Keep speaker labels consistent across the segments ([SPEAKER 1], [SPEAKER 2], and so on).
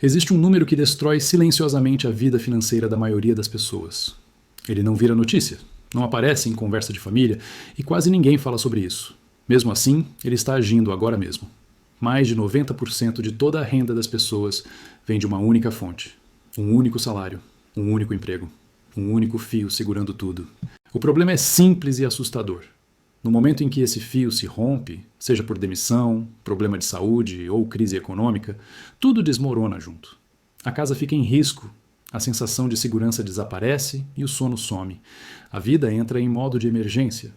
[SPEAKER 1] Existe um número que destrói silenciosamente a vida financeira da maioria das pessoas. Ele não vira notícia, não aparece em conversa de família e quase ninguém fala sobre isso. Mesmo assim, ele está agindo agora mesmo. Mais de 90% de toda a renda das pessoas vem de uma única fonte. Um único salário, um único emprego, um único fio segurando tudo. O problema é simples e assustador. No momento em que esse fio se rompe, seja por demissão, problema de saúde ou crise econômica, tudo desmorona junto. A casa fica em risco, a sensação de segurança desaparece e o sono some. A vida entra em modo de emergência.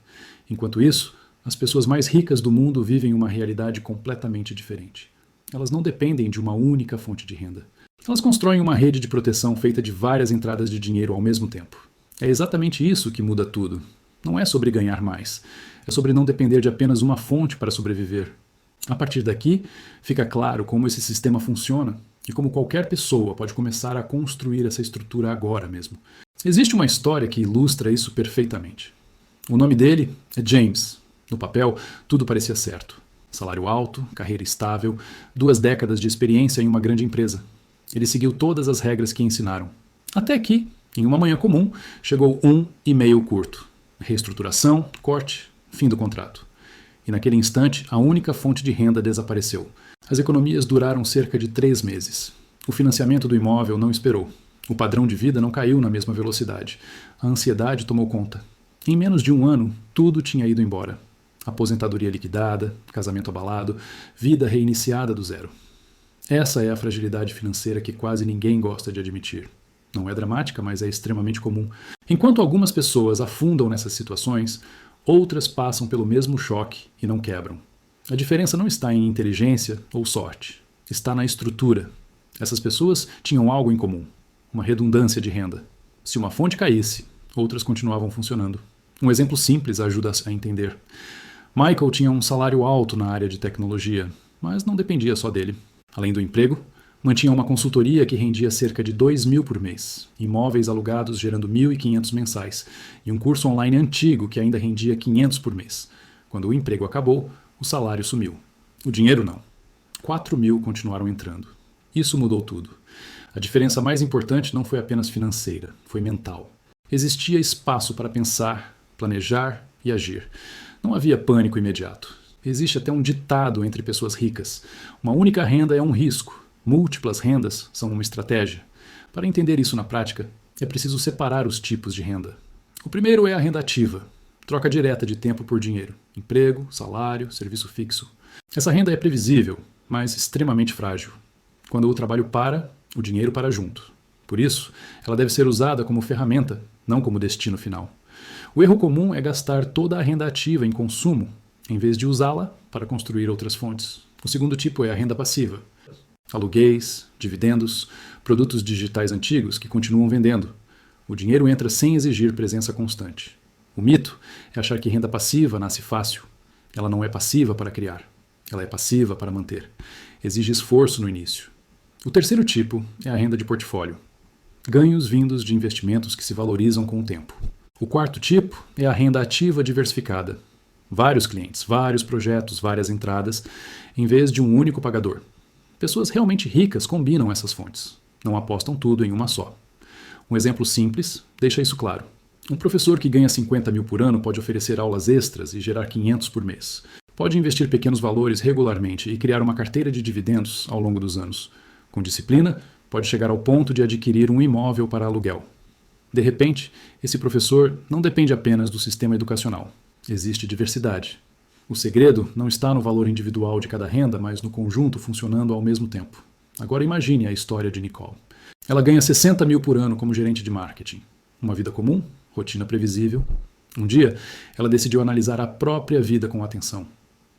[SPEAKER 1] Enquanto isso, as pessoas mais ricas do mundo vivem uma realidade completamente diferente. Elas não dependem de uma única fonte de renda. Elas constroem uma rede de proteção feita de várias entradas de dinheiro ao mesmo tempo. É exatamente isso que muda tudo. Não é sobre ganhar mais. É sobre não depender de apenas uma fonte para sobreviver. A partir daqui, fica claro como esse sistema funciona e como qualquer pessoa pode começar a construir essa estrutura agora mesmo. Existe uma história que ilustra isso perfeitamente. O nome dele é James. No papel, tudo parecia certo. Salário alto, carreira estável, 2 décadas de experiência em uma grande empresa. Ele seguiu todas as regras que ensinaram. Até que, em uma manhã comum, chegou um e-mail curto. Reestruturação, corte, fim do contrato. E naquele instante, a única fonte de renda desapareceu. As economias duraram cerca de 3 meses. O financiamento do imóvel não esperou. O padrão de vida não caiu na mesma velocidade. A ansiedade tomou conta. Em menos de um ano, tudo tinha ido embora. Aposentadoria liquidada, casamento abalado, vida reiniciada do zero. Essa é a fragilidade financeira que quase ninguém gosta de admitir. Não é dramática, mas é extremamente comum. Enquanto algumas pessoas afundam nessas situações, outras passam pelo mesmo choque e não quebram. A diferença não está em inteligência ou sorte. Está na estrutura. Essas pessoas tinham algo em comum. Uma redundância de renda. Se uma fonte caísse, outras continuavam funcionando. Um exemplo simples ajuda a entender. Michael tinha um salário alto na área de tecnologia, mas não dependia só dele. Além do emprego, mantinha uma consultoria que rendia cerca de 2.000 por mês, imóveis alugados gerando 1.500 mensais, e um curso online antigo que ainda rendia 500 por mês. Quando o emprego acabou, o salário sumiu. O dinheiro não. 4.000 continuaram entrando. Isso mudou tudo. A diferença mais importante não foi apenas financeira, foi mental. Existia espaço para pensar, planejar e agir. Não havia pânico imediato. Existe até um ditado entre pessoas ricas. Uma única renda é um risco. Múltiplas rendas são uma estratégia. Para entender isso na prática, é preciso separar os tipos de renda. O primeiro é a renda ativa. Troca direta de tempo por dinheiro. Emprego, salário, serviço fixo. Essa renda é previsível, mas extremamente frágil. Quando o trabalho para, o dinheiro para junto. Por isso, ela deve ser usada como ferramenta, não como destino final. O erro comum é gastar toda a renda ativa em consumo, em vez de usá-la para construir outras fontes. O segundo tipo é a renda passiva. Aluguéis, dividendos, produtos digitais antigos que continuam vendendo. O dinheiro entra sem exigir presença constante. O mito é achar que renda passiva nasce fácil. Ela não é passiva para criar. Ela é passiva para manter. Exige esforço no início. O terceiro tipo é a renda de portfólio. Ganhos vindos de investimentos que se valorizam com o tempo. O quarto tipo é a renda ativa diversificada. Vários clientes, vários projetos, várias entradas, em vez de um único pagador. Pessoas realmente ricas combinam essas fontes. Não apostam tudo em uma só. Um exemplo simples deixa isso claro. Um professor que ganha 50.000 por ano pode oferecer aulas extras e gerar 500 por mês. Pode investir pequenos valores regularmente e criar uma carteira de dividendos ao longo dos anos. Com disciplina, pode chegar ao ponto de adquirir um imóvel para aluguel. De repente, esse professor não depende apenas do sistema educacional. Existe diversidade. O segredo não está no valor individual de cada renda, mas no conjunto funcionando ao mesmo tempo. Agora imagine a história de Nicole. Ela ganha 60.000 por ano como gerente de marketing. Uma vida comum, rotina previsível. Um dia, ela decidiu analisar a própria vida com atenção.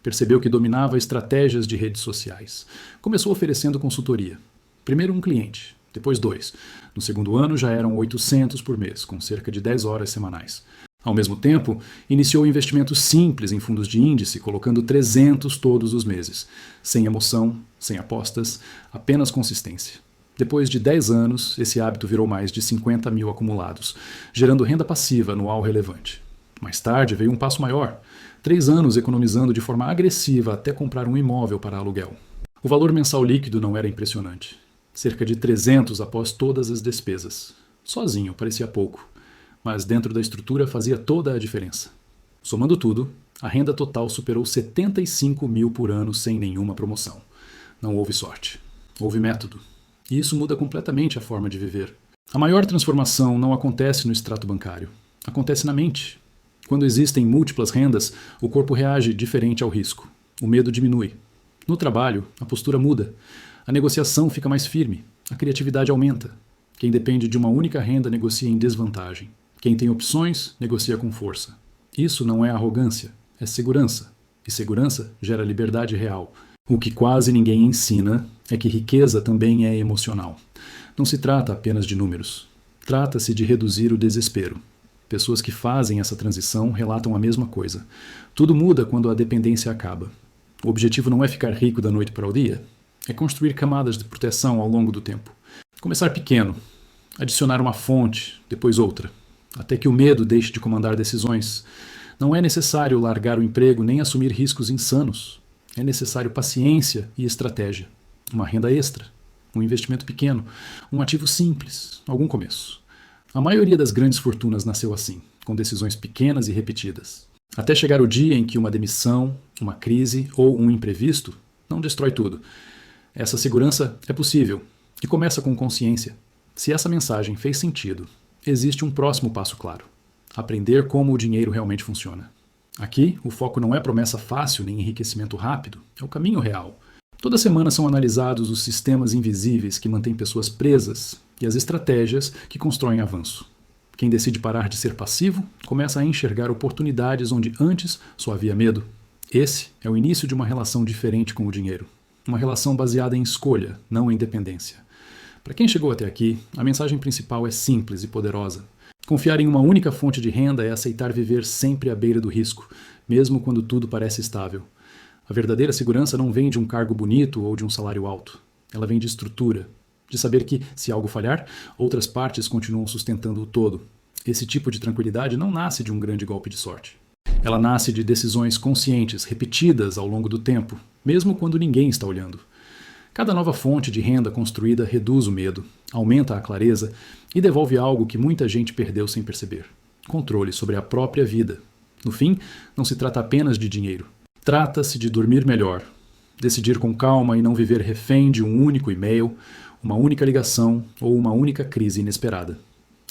[SPEAKER 1] Percebeu que dominava estratégias de redes sociais. Começou oferecendo consultoria. Primeiro um cliente, depois 2. No segundo ano já eram 800 por mês, com cerca de 10 horas semanais. Ao mesmo tempo, iniciou investimentos simples em fundos de índice, colocando 300 todos os meses. Sem emoção, sem apostas, apenas consistência. Depois de 10 anos, esse hábito virou mais de 50.000 acumulados, gerando renda passiva anual relevante. Mais tarde veio um passo maior. 3 anos economizando de forma agressiva até comprar um imóvel para aluguel. O valor mensal líquido não era impressionante. cerca de 300 após todas as despesas. Sozinho, parecia pouco, mas dentro da estrutura fazia toda a diferença. Somando tudo, a renda total superou 75 mil por ano sem nenhuma promoção. Não houve sorte. Houve método. E isso muda completamente a forma de viver. A maior transformação não acontece no extrato bancário. Acontece na mente. Quando existem múltiplas rendas, o corpo reage diferente ao risco. O medo diminui. No trabalho, a postura muda. A negociação fica mais firme. A criatividade aumenta. Quem depende de uma única renda negocia em desvantagem. Quem tem opções, negocia com força. Isso não é arrogância, é segurança. E segurança gera liberdade real. O que quase ninguém ensina é que riqueza também é emocional. Não se trata apenas de números. Trata-se de reduzir o desespero. Pessoas que fazem essa transição relatam a mesma coisa. Tudo muda quando a dependência acaba. O objetivo não é ficar rico da noite para o dia, é construir camadas de proteção ao longo do tempo. Começar pequeno, adicionar uma fonte, depois outra, até que o medo deixe de comandar decisões. Não é necessário largar o emprego nem assumir riscos insanos. É necessário paciência e estratégia. Uma renda extra, um investimento pequeno, um ativo simples, algum começo. A maioria das grandes fortunas nasceu assim, com decisões pequenas e repetidas. Até chegar o dia em que uma demissão, uma crise ou um imprevisto não destrói tudo. Essa segurança é possível e começa com consciência. Se essa mensagem fez sentido, existe um próximo passo claro: aprender como o dinheiro realmente funciona. Aqui, o foco não é promessa fácil nem enriquecimento rápido, é o caminho real. Toda semana são analisados os sistemas invisíveis que mantêm pessoas presas e as estratégias que constroem avanço. Quem decide parar de ser passivo começa a enxergar oportunidades onde antes só havia medo. Esse é o início de uma relação diferente com o dinheiro. Uma relação baseada em escolha, não em dependência. Para quem chegou até aqui, a mensagem principal é simples e poderosa. Confiar em uma única fonte de renda é aceitar viver sempre à beira do risco, mesmo quando tudo parece estável. A verdadeira segurança não vem de um cargo bonito ou de um salário alto. Ela vem de estrutura, de saber que, se algo falhar, outras partes continuam sustentando o todo. Esse tipo de tranquilidade não nasce de um grande golpe de sorte. Ela nasce de decisões conscientes, repetidas ao longo do tempo, mesmo quando ninguém está olhando. Cada nova fonte de renda construída reduz o medo, aumenta a clareza e devolve algo que muita gente perdeu sem perceber: controle sobre a própria vida. No fim, não se trata apenas de dinheiro. Trata-se de dormir melhor, decidir com calma e não viver refém de um único e-mail, uma única ligação ou uma única crise inesperada.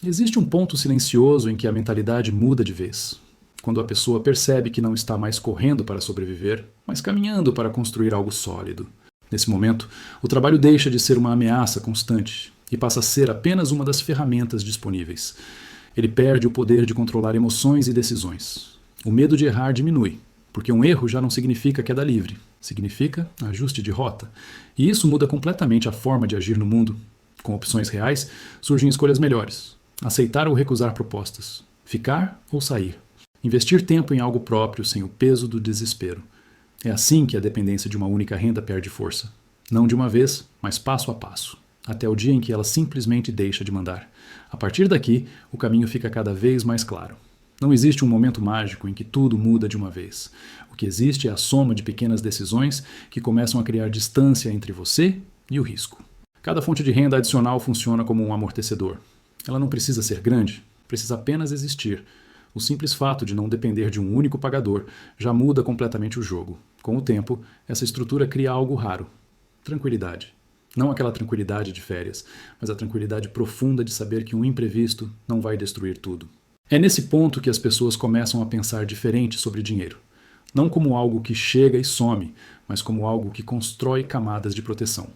[SPEAKER 1] Existe um ponto silencioso em que a mentalidade muda de vez. Quando a pessoa percebe que não está mais correndo para sobreviver, mas caminhando para construir algo sólido. Nesse momento, o trabalho deixa de ser uma ameaça constante e passa a ser apenas uma das ferramentas disponíveis. Ele perde o poder de controlar emoções e decisões. O medo de errar diminui, porque um erro já não significa queda livre, significa ajuste de rota. E isso muda completamente a forma de agir no mundo. Com opções reais, surgem escolhas melhores. Aceitar ou recusar propostas. Ficar ou sair. Investir tempo em algo próprio sem o peso do desespero. É assim que a dependência de uma única renda perde força. Não de uma vez, mas passo a passo, até o dia em que ela simplesmente deixa de mandar. A partir daqui, o caminho fica cada vez mais claro. Não existe um momento mágico em que tudo muda de uma vez. O que existe é a soma de pequenas decisões que começam a criar distância entre você e o risco. Cada fonte de renda adicional funciona como um amortecedor. Ela não precisa ser grande, precisa apenas existir. O simples fato de não depender de um único pagador já muda completamente o jogo. Com o tempo, essa estrutura cria algo raro: tranquilidade. Não aquela tranquilidade de férias, mas a tranquilidade profunda de saber que um imprevisto não vai destruir tudo. É nesse ponto que as pessoas começam a pensar diferente sobre dinheiro. Não como algo que chega e some, mas como algo que constrói camadas de proteção.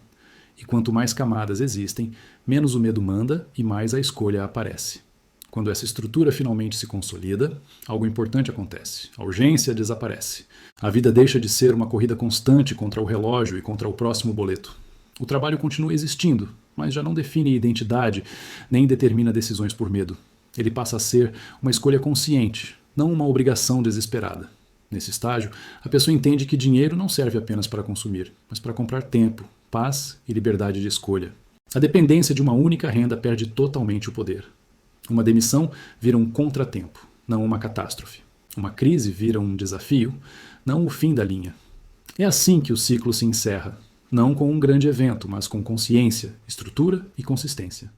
[SPEAKER 1] E quanto mais camadas existem, menos o medo manda e mais a escolha aparece. Quando essa estrutura finalmente se consolida, algo importante acontece. A urgência desaparece. A vida deixa de ser uma corrida constante contra o relógio e contra o próximo boleto. O trabalho continua existindo, mas já não define identidade nem determina decisões por medo. Ele passa a ser uma escolha consciente, não uma obrigação desesperada. Nesse estágio, a pessoa entende que dinheiro não serve apenas para consumir, mas para comprar tempo, paz e liberdade de escolha. A dependência de uma única renda perde totalmente o poder. Uma demissão vira um contratempo, não uma catástrofe. Uma crise vira um desafio, não o fim da linha. É assim que o ciclo se encerra. não com um grande evento, mas com consciência, estrutura e consistência.